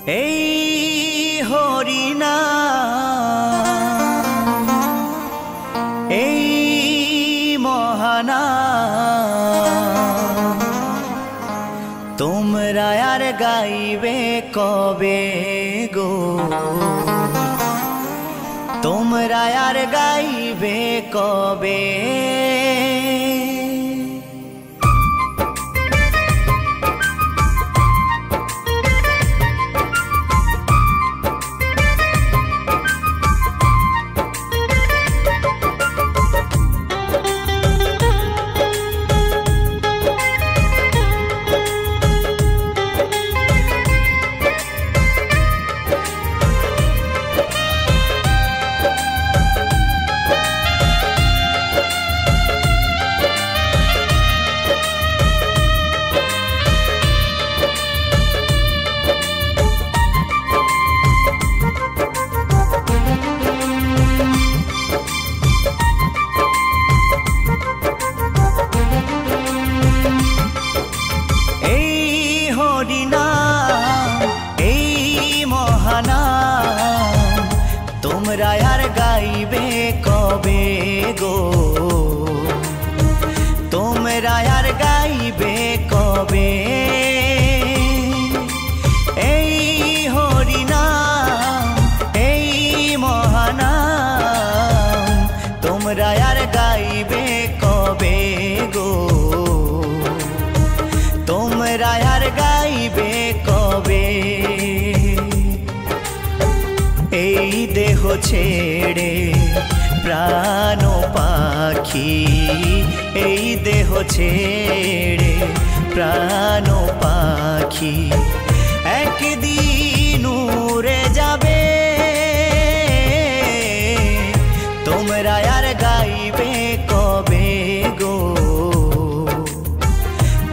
এই হরিনাম এই মহানাম তোমরা আর গাইবে কবে গো, তোমরা আর গাইবে কবে। তোমরা আর গাইবে কবে গো, তোমরা আর গাইবে কবে। এই হরিনাম এই মহানাম তোমরা আর গাইবে কবে গো, তোমরা আর গাইবে কবে। এই দেহ ছেড়ে প্রাণ পাখি, এই দেহ ছেড়ে প্রাণ পাখি একদিন উড়ে যাবে। তোমরা আর গাইবে কবে গো,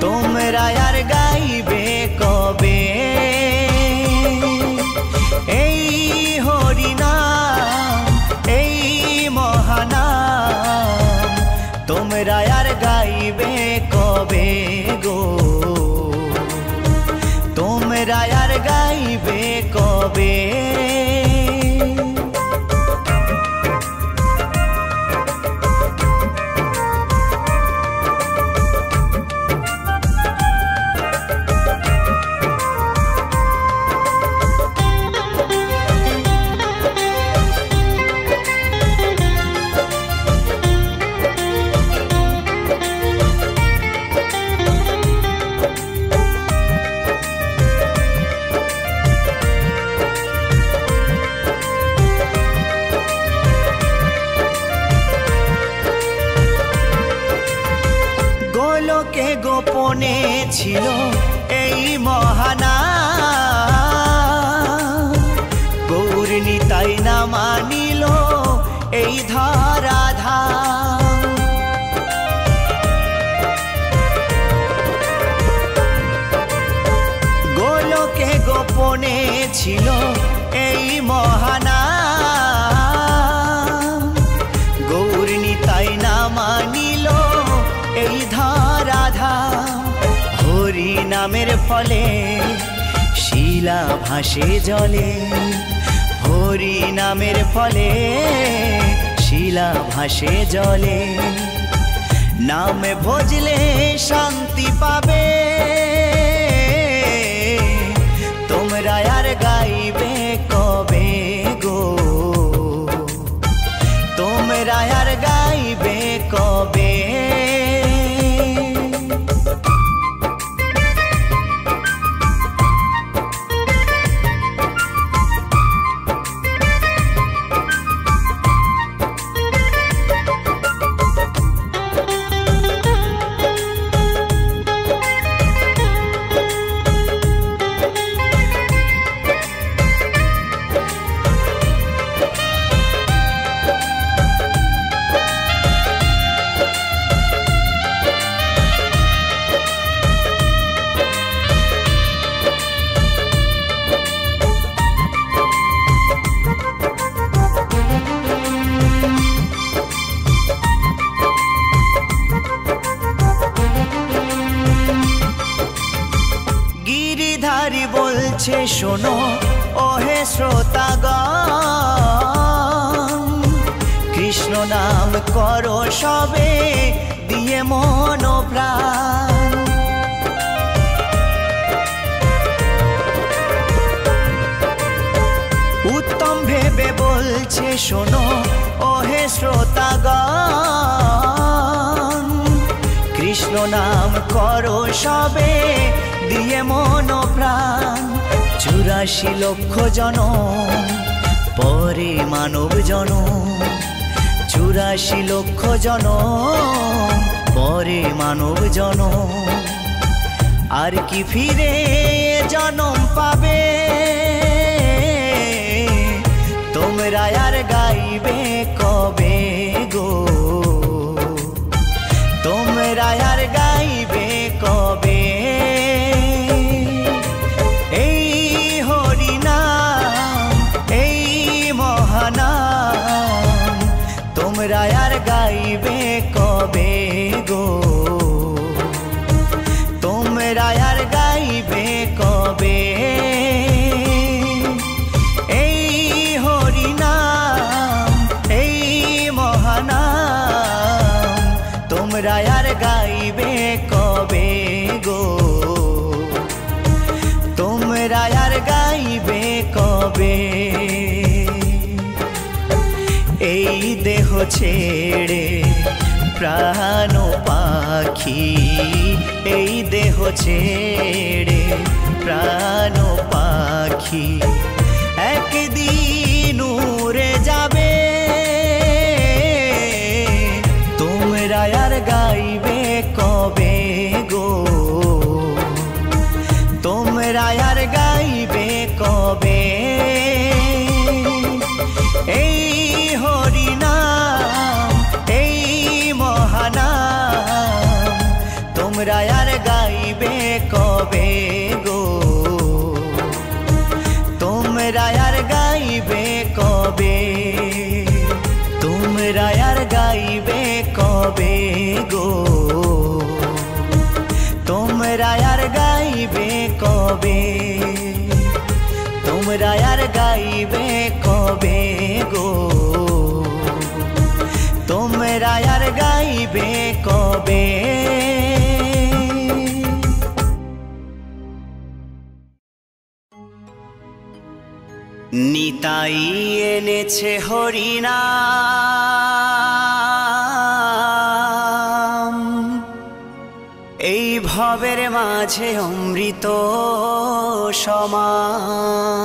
তোমরা আর গাইবে কবে। এই হরিনাম এই মহানাম তোমরা আর গাইবে কবে গো, তোমরা আর গাইবে কবে। গোলকে গোপনে ছিল এই মহানাম, গৌর নিতাই না মানিল এই ধরাধাম। গোলকে গোপনে ছিল এই মহানাম, গৌর নিতাই না মানিল এই ধরাধাম। হরি নামের ফলে শিলা ভাসে জলে, হরি নামের ফলে শিলা ভাসে জলে। নাম ভজলে শান্তি পাবে, তোমরা আর গাইবে কবে গো, তোমরা আর গাইবে কবে। বিহারি বলছে শোনো ওহে শ্রোতাগণ, কৃষ্ণ নাম করো সবে দিয়ে মন প্রাণ। উত্তম ভেবে বলছে শোনো ওহে শ্রোতাগণ, কৃষ্ণ নাম করো সবে দিয়ে মন প্রাণ। 84 লক্ষ জনম পরে মানব জনম, 84 লক্ষ জনম পরে মানব জনম, আর কি ফিরে জনম পাবে তোমরা আর গাইবে কবে গো, তোমরা আর গাইবে কবে। এই হরিনাম এই মহানাম তোমরা আর গাইবে কবে গো, তোমরা আর গাইবে কবে। এই হরিনাম এই মহানাম তোমরা আর গাইবে কবে গো, তোমরা আর গাইবে কবে। এই দেহ ছেড়ে প্রাণ পাখি, এই দেহ ছেড়ে প্রাণ পাখি একদিন উড়ে যাবে, তোমরা আর গাইবে কবে গো, তোমরা আর গাইবে কবে। এই হরিনাম এই মহানাম তোমরা আর গাইবে কবে গো, তোমরা আর গাইবে কবে, তোমরা আর গাইবে কবে গো, তোমরা আর গাইবে কবে, তোমরা আর গাইবে কবে গো, তোমরা আর গাইবে কবে। নিতাই এনেছে হরিনাম, এই ভবের মাঝে অমৃত সমান।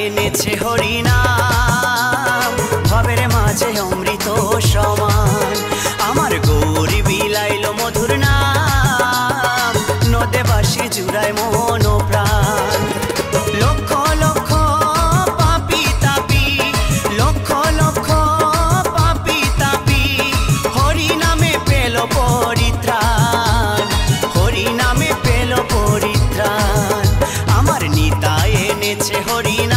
এনেছে হরিনাম ভবের মাঝে অমৃত সমান, আমার গৌরী বিলাইল মধুর নাম, নদে বাসি জুড়ায় মন প্রাণ। লক্ষ লক্ষ পাপি তাপি, লক্ষ লক্ষ পাপি তাপি হরিনামে পেল পরিত্রাণ, হরিনামে পেল পরিত্রাণ। আমার নিতাই এনেছে হরিনাম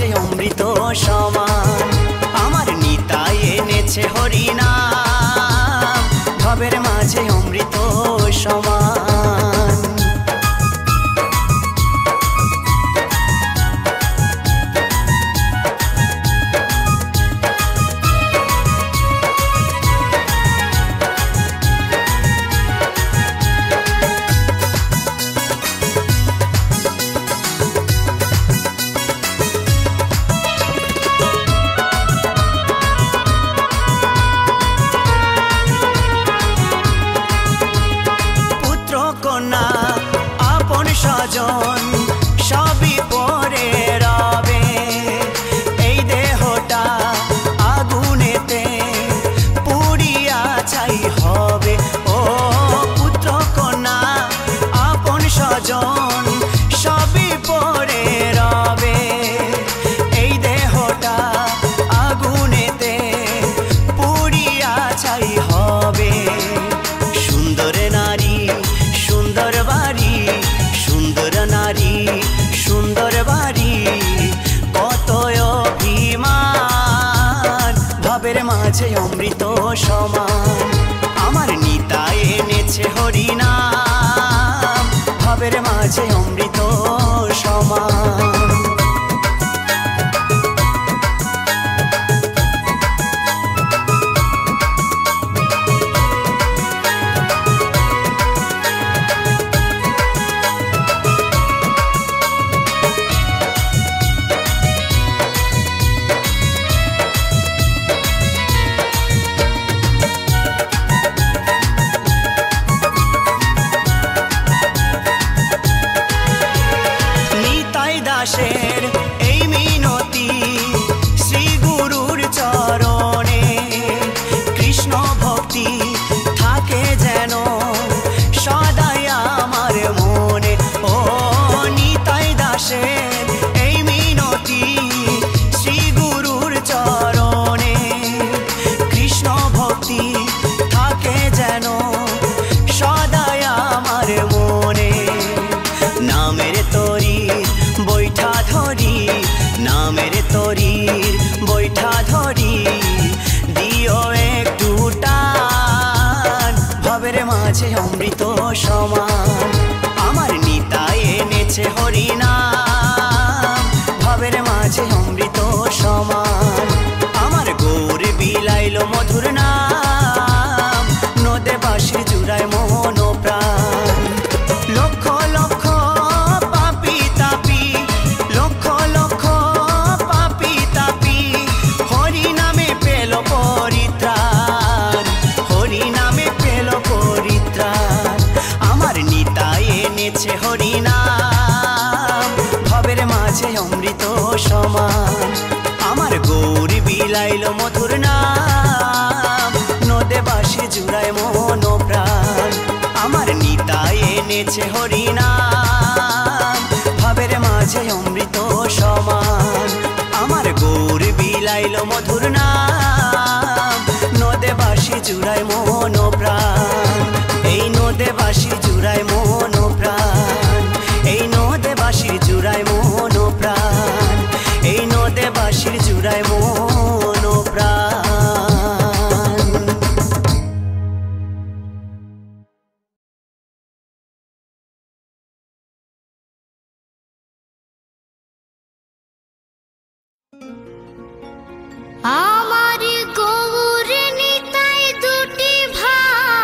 মাঝে অমৃত সমান। আমার নিতাই এনেছে হরিনাম, ভবের মাঝে অমৃত সমান। স্বজন সবই পরে রবে, এই দেহটা আগুনেতে পুড়িয়া ছাই হবে। ও পুত্র কন্যা আপন স্বজন সবই পরে রবে, এই দেহটা আগুনেতে পুড়িয়া ছাই হবে। সুন্দর নারী সুন্দর বাড়ি, সুন্দর নারী সুন্দর বাড়ি, কত অভিমান, ভবের মাঝে অমৃত সমান। আমার নিতাই এনেছে হরিনাম, ভবের মাঝে অমৃত সমান। দাসের এই মিনতি শ্রী গুরুর চরণে, কৃষ্ণ ভক্তি থাকে যেন সদাই আমার মনে। ও নিতাই দাসের এই মিনতি শ্রী গুরুর চরণে, কৃষ্ণ ভক্তি থাকে যেন সদাই আমার মনে। নামের তরি বৈঠা ধরি, নামের তরির বৈঠা ধরি, দিও একটু টান, ভবের মাঝে অমৃত সমান। আমার নিতাই এনেছে হরিনাম, ভবের মাঝে অমৃত সমান। আমার গৌর বিলাইল মধুর নাম, নদে বাঁশির জুড়ায় মন প্রাণ। লক্ষ লক্ষ পাপি তাপি, লক্ষ লক্ষ পাপি তাপি, হরি নামে পেল পরিত্রাণ, হরি নামে পেল পরিত্রাণ। আমার নিতাই এনেছে হরিনাম, ভবের মাঝে অমৃত সমান। আমার গৌর বিলাইল মধুর নাম, নদে বাঁশি জুড়ায় মন প্রাণ। আমার নিতাই এনেছে হরিনাম, ভবের মাঝে অমৃত সমান। আমার গৌর বিলাইল মধুর নাম, নদে বাঁশি জুড়ায় মন প্রাণ। এই নদে বাঁশি জুড়ায় মন প্রাণ, এই নদে বাঁশির জুড়ায় মন প্রাণ, এই নদে বাঁশির জুড়ায় মন প্রাণ। আমার গৌর নিতাই দুটি ভাই,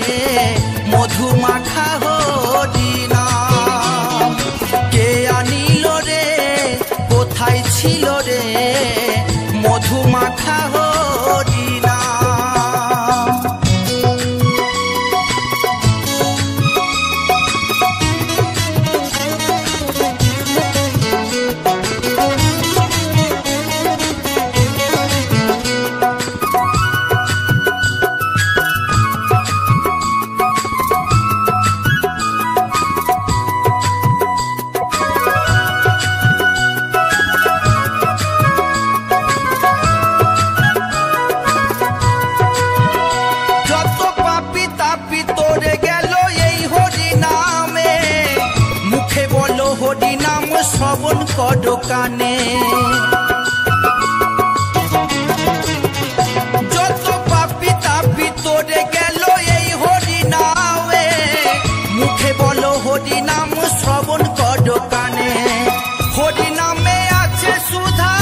রে মধু মাখা হরিনাম। কে আনিল রে কোথায় ছিল রে মধু মাখা হরিনাম। শ্রবণ করো কানে, যত পাপি তাপি তোরে গেল এই হরি নামে, মুখে বলো হরি নাম শ্রবণ করো কানে। হরি নামে আছে সুধা,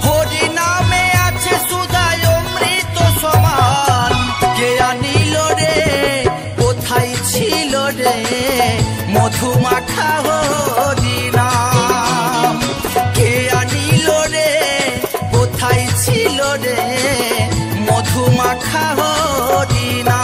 হরি নামে আছে সুধা অমৃত সমান। কে আনিল রে কোথায় ছিল রে মধু মাখা হরিনাম। কে আনিল রে কোথায় ছিল রে মধু মাখা হরিনাম।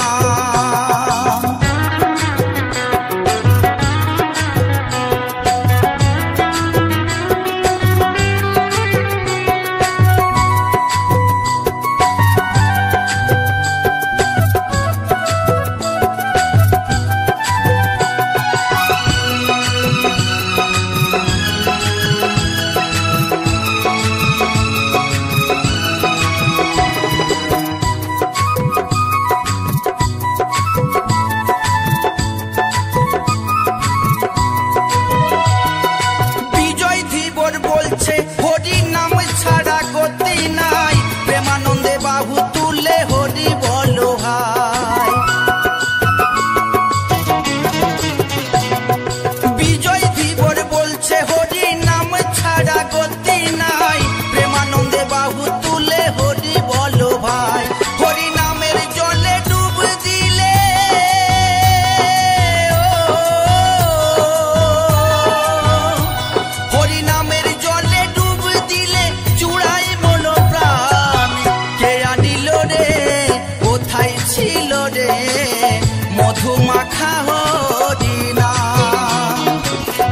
মধু মাখা হরিনাম।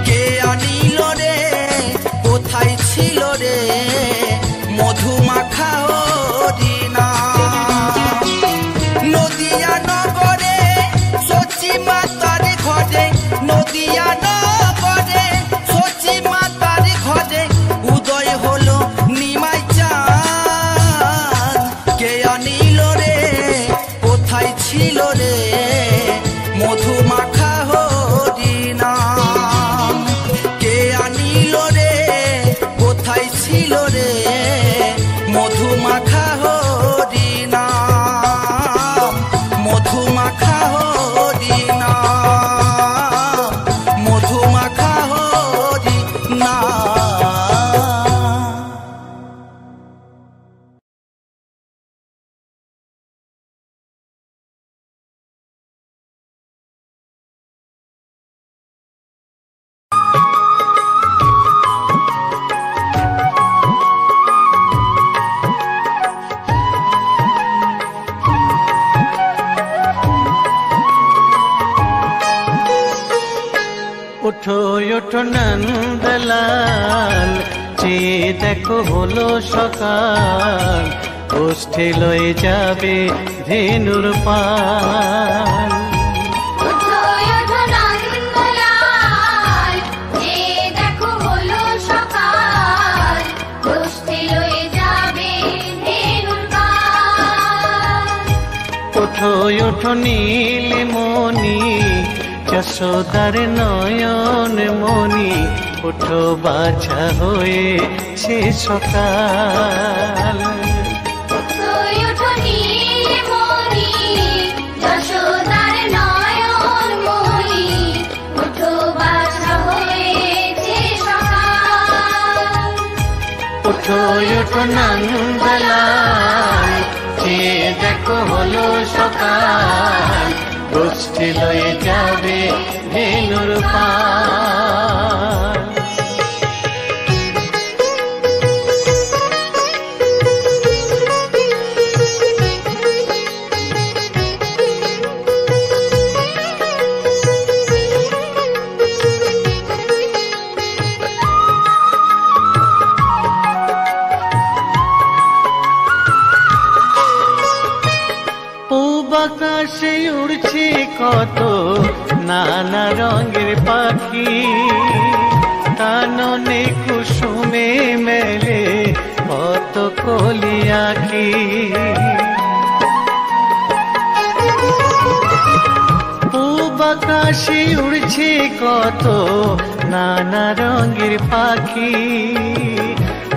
কে আনিল রে কোথায় ছিল রে মধু মাখা হরিনাম। নদিয়া নগরে সচি মাতার ঘরে, নদিয়া নগরে সচি মাতার ঘরে উদয় হলো নিমাই চাঁদ। কে আনিল রে কোথায় ছিল রে মধু মাখা হরিনাম। কে আনিল রে কোথায় ছিল রে মধু মাখা হরিনাম। মধু মাখা হরিনাম, মধু মাখা হরিনাম। ওঠো ওঠো নন্দলাল, চেয়ে দেখো হলো সকাল, গোষ্ঠী লয়ে যাবে ধেনুর পাল। ওঠো ওঠো নন্দলাল, চেয়ে দেখো হলো সকাল, গোষ্ঠী লয়ে যাবে ধেনুর পাল। ওঠো ওঠো নীলমণি, যশোদার নয়ন মণি, ওঠো বাছা হয়েছে সকাল। ওঠো ওঠো নীলমণি, যশোদার নয়ন মণি, ওঠো বাছা হয়েছে সকাল। ওঠো ওঠো নন্দলাল, চেয়ে দেখো হলো সকাল, গোষ্ঠী লয়ে যাবে ধেনুর পাল। আকাশে উড়ছে কত নানা রঙের পাখি, কাননে কুসুমে মেলে কত কলি আঁখি। পূব আকাশে উড়ছে কত নানা রঙের পাখি,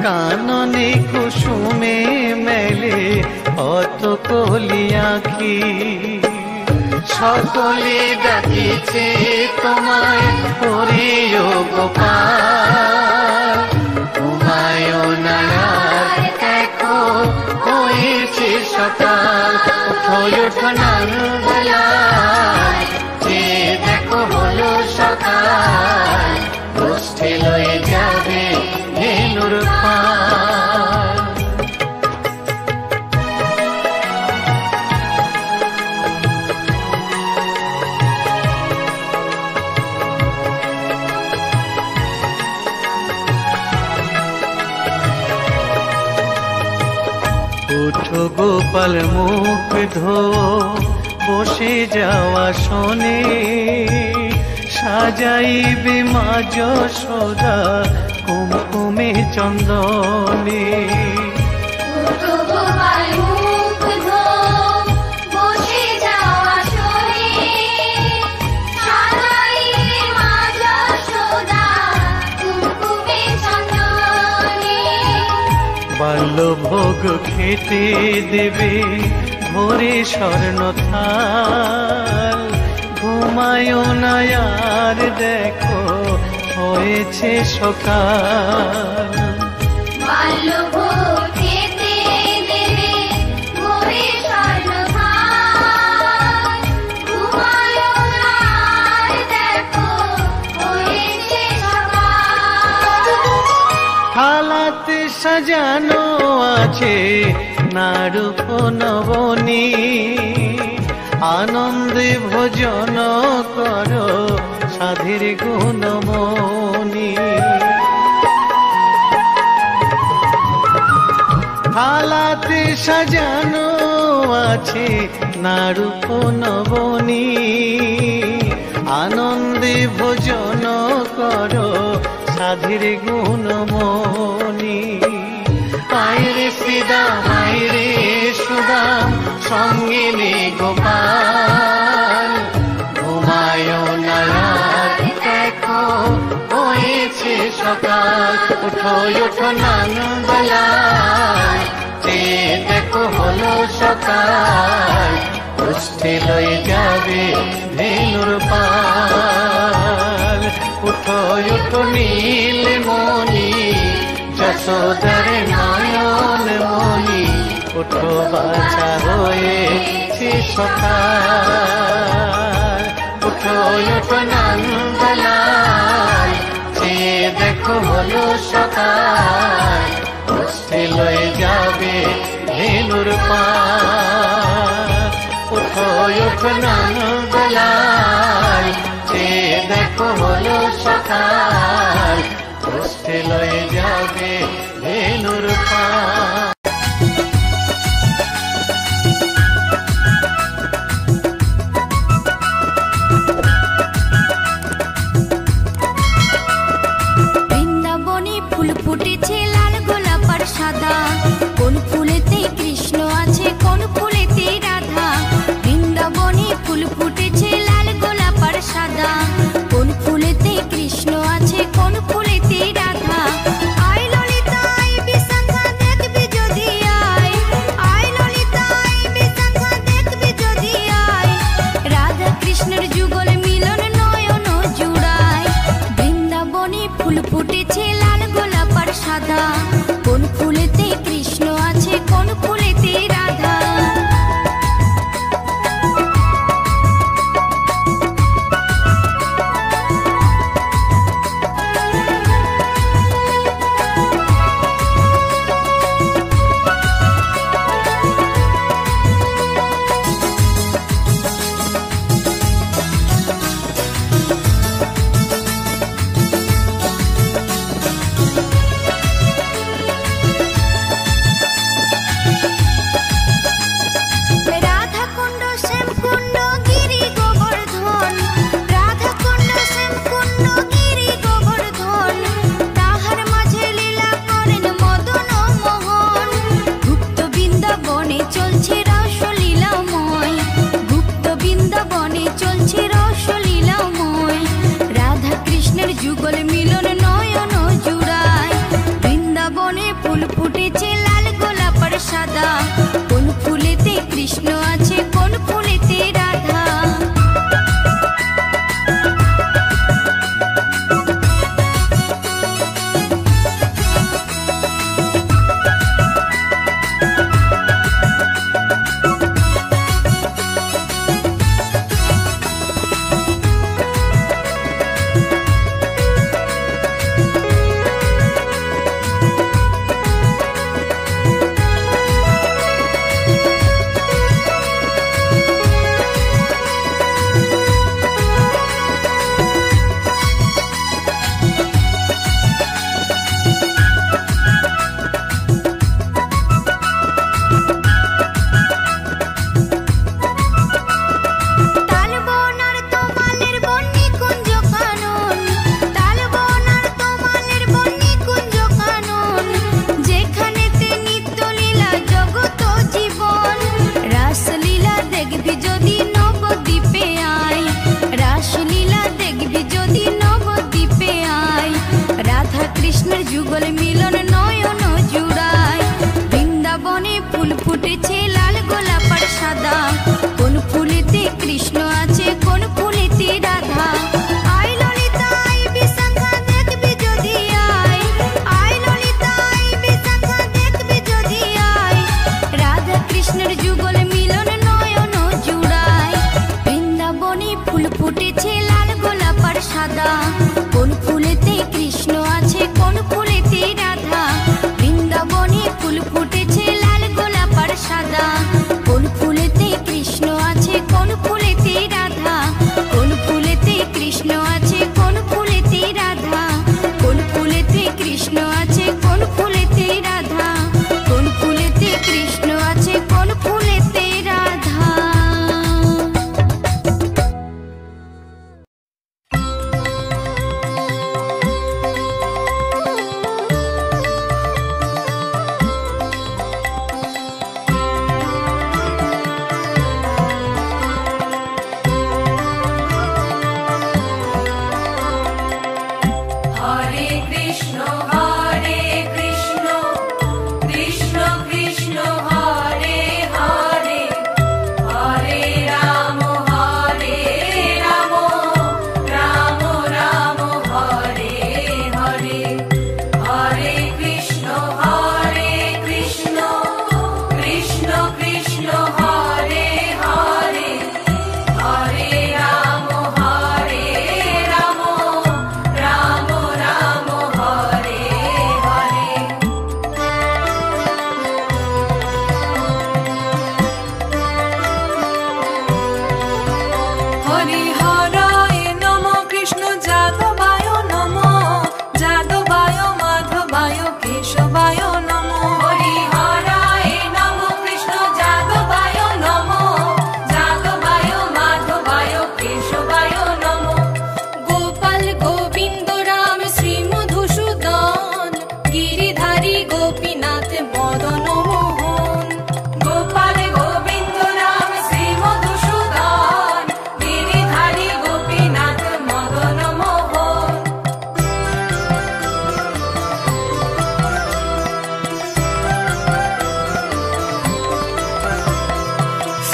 কাননে কুসুমে মেলে কত কলি আঁখি। সকলে ডাকিছে তোমায় ওরে ও গোপাল, ঘুমায়ো না আর দেখো হয়েছে সকাল। ওঠো ওঠো নন্দলাল, যে দেখো হলো সকাল, গোষ্ঠী লয়ে যাবে ধেনুর পাল। উঠো গোপাল মুখ ধো, বসে যাওয়া শোনে, সাজাইবে মা যশোদা কুমকুমে চন্দনে। বাল্যভোগ খেতে দেবে ভোরে স্বর্ণ থাল, ঘুমায়ো না আর দেখো হয়েছে সকাল। বাল্যভোগ খেতে দেবে ভোরে স্বর্ণ থাল, ঘুমায়ো না আর দেখো হয়েছে সকাল। থালাতে সাজানো আছে নারূপ নবনী, আনন্দে ভোজন করো সাধের গুণমণি। থালাতে সাজানো আছে নারূপ নবনী, আনন্দে ভোজন করো সাধের গুণমণি। আয়রে শ্রীদাম আয়রে সুদাম, সঙ্গে নে গোপাল, ঘুমায়ো না আর দেখো হয়েছে সকাল। ওঠো ওঠো নন্দলাল, যে দেখো হলো সকাল, গোষ্ঠী লয়ে যাবে ধেনুর পাল। উঠো ওঠো নীলমণি, যশোদার নয়ন মণি, ওঠো বাছা হয়েছে সকাল। ওঠো ওঠো নন্দলাল, যে দেখো হলো সকাল, গোষ্ঠী লয়ে যাবে ধেনুর পাল। ওঠো ওঠো নন্দলাল, যে দেখো হলো সকাল, গোষ্ঠী লয়ে যাবে ধেনুর পাল। বৃন্দাবনে ফুল ফুটেছে লাল গোলাপ আর সাদা, কোন ফুলেতে কৃষ্ণ আছে কোন ফুলেতে রাধা। বৃন্দাবনে ফুল ফুটেছে লাল গোলাপ আর সাদা, কোন ফুলেতে কৃষ্ণ আছে কোন ফুলেতে রাধা। আয় ললিতা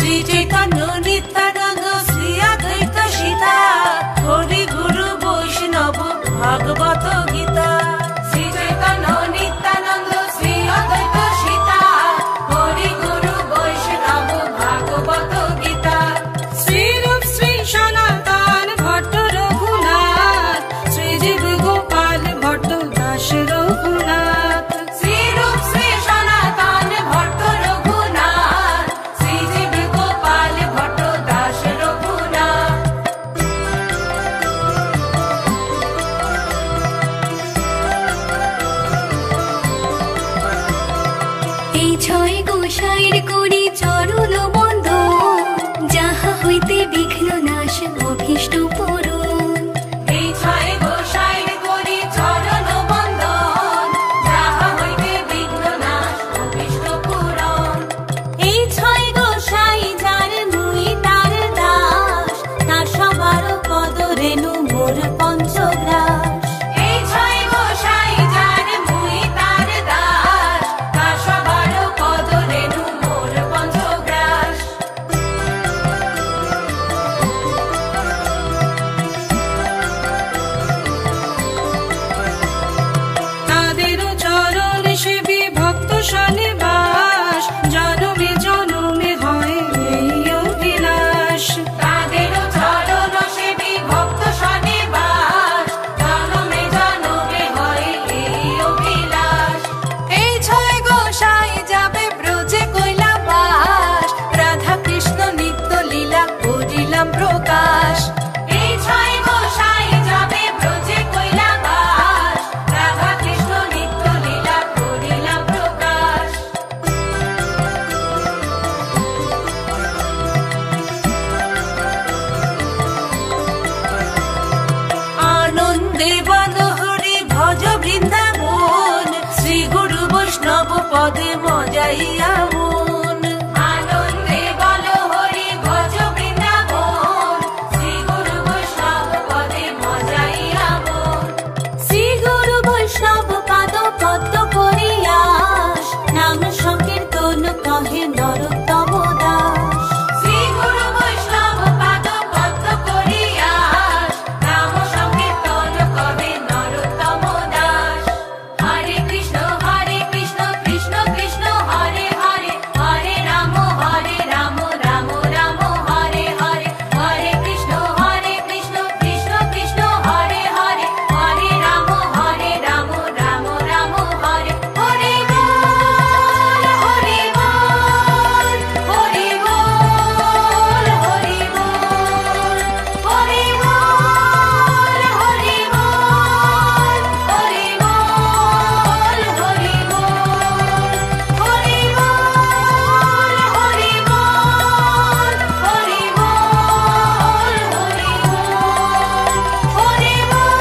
শ্রী চৈতন্য নিত্যানন্দ শ্রী অদ্বৈত সীতা হরি গুরু বৈষ্ণব ভাগবত গীতা শ্রী চৈতন্য নিত্যানন্দ শ্রী অদ্বৈত সীতা হরি গুরু বৈষ্ণব ভাগবত গীতা শ্রীরূপ শ্রী সনাতন ভট্ট রঘুনাথ শ্রীজীব গোপাল ভট্ট দাস রঘুনাথ শ্রীরূপ শ্রী সনাতন ভট্ট রঘুনাথ শ্রীজীব গোপাল ভট্ট দাস রঘুনাথ এই ছয় গোসাইর করি চরণ বন্দন যাহা হইতে বিঘ্ন নাশ অভীষ্ট পূরণ এই ছয় গোসাইর করি চরণ বন্দন যাহা হইতে বিঘ্ন নাশ অভীষ্ট পূরণ এই ছয় গোসাই যার মুই তার দাস তার সবার পদ রেণু মোর পঞ্চগ্রাস এই ছয় গোসাই যার মুই তার দাস তার সবার পদ রেণু মোর পঞ্চগ্রাস তাদেরও চরণ সেবী ভক্ত সনিবাস জনমে জনমে হয় এই অভিলাষ তাদেরও চরণ সেবী ভক্ত সনিবাস জনমে জনমে হয় এই অভিলাষ এই ছয় গোসাই যাবে ব্রজে কৈলাবাস রাধা কৃষ্ণ নিত্য লীলা করিলাম প্রকাশ এই ছয় গোসাই যাবে ব্রজে কৈলাবাস রাধা কৃষ্ণ নিত্য লীলা করিলাম প্রকাশ আনন্দে বল হরি ভজ বৃন্দাবন শ্রী গুরু বৈষ্ণব পদে মজাইয়া মন আনন্দে বল হরি ভজ বৃন্দাবন শ্রী গুরু বৈষ্ণব পদে মজাইয়া মন শ্রী গুরু বৈষ্ণব পাদ পদ্ম করিয়াস নাম সংকীর্তন কহে নরোত্তম দাস শ্রী গুরু বৈষ্ণব পাদ পদ্ম করিয়াস নাম সংকীর্তন কবে নরোত্তম দাস হরে কৃষ্ণ কৃষ্ণ কৃষ্ণ হরে হরে হরে রাম রাম রাম হরে হরে হরে কৃষ্ণ কৃষ্ণ কৃষ্ণ হরে হরে হরে রাম রাম রাম হরে হরে বল হরে বল হরে বল হরে বল হরে বল হরে বল হরে বল হরে বল হরে বল হরে বল হরে বল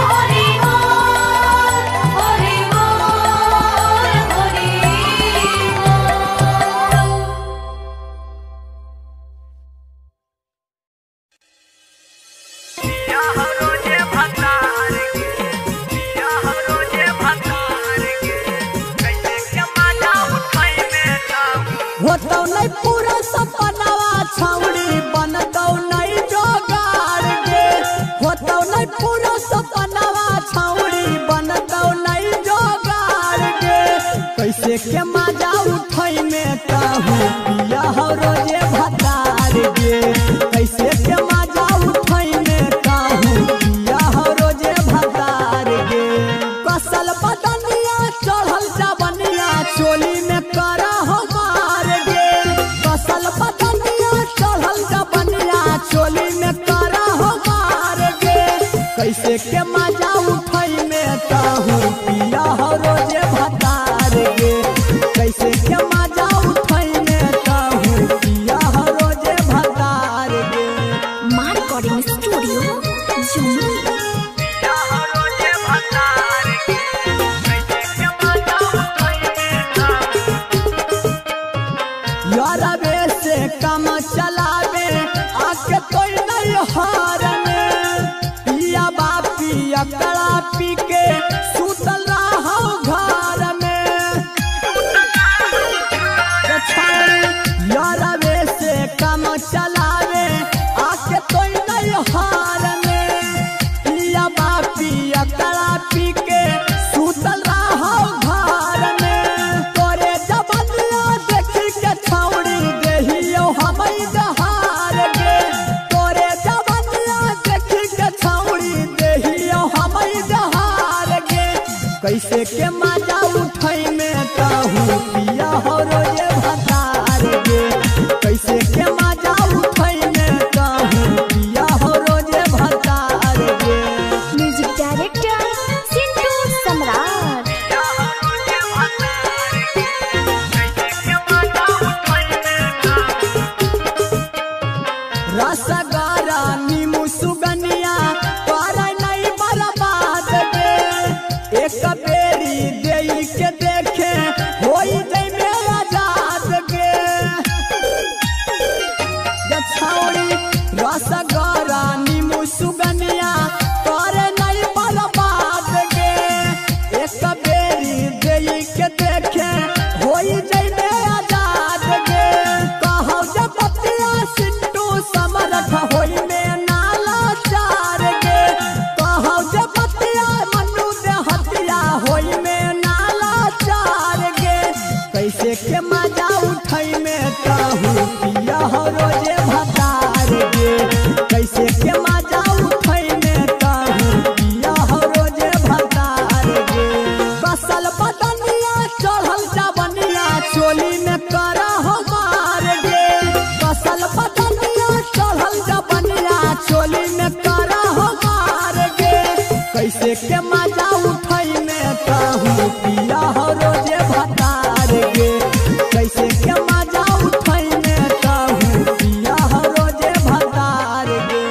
হরে বল হরে বল হরে होतौ नहीं पूरा सपनावा छौड़ी बनतौ नहीं जोगाड़ गे होतौ नहीं पूरा सपनावा छौड़ी बनतौ नहीं जोगाड़ गे कैसे के मजा उठै में कहूँ पिया हो रोजे भतार गे कैसे के मजा उठै में कहूँ पिया हो रोजे भतार गे कसल बदनिया चढ़ल जवनिया चोली में करा हो मार गे कसल बदनिया चढ़ल जवनिया चोली में करा हो मार गे कैसे के मजा उठै में कहूँ पिया हो रोजे भतार गे कैसे के मजा उठै में कहूँ पिया हो रोजे भतार गे माँ रिकॉर्डिंग स्टूडियो जमुई यारबे से काम चलावे आके कोई नहीं हारने पिया बापी अकड़ा पी के सुतल रहो घर में यारबे होई जइबे आजाद गे कहौ जब पतिया सिंटू समरथ होई में नाला चार गे कहौ जब पतिया मनु दे हतिया होई में नाला चार गे कैसे के मजा उठई में कहू पिया हो रोजे भतार गे कैसे के मजा उठई में कहू पिया हो रोजे भतार गे कसल बदनिया चढ़ल जवनिया चोली में करा हो मार गे कसल बदनिया चढ़ल जवनिया चोली में करा हो मार गे कैसे के मजा उठई में कहू पिया हो रोजे भतार गे कैसे के मजा उठई में कहू पिया हो रोजे भतार गे।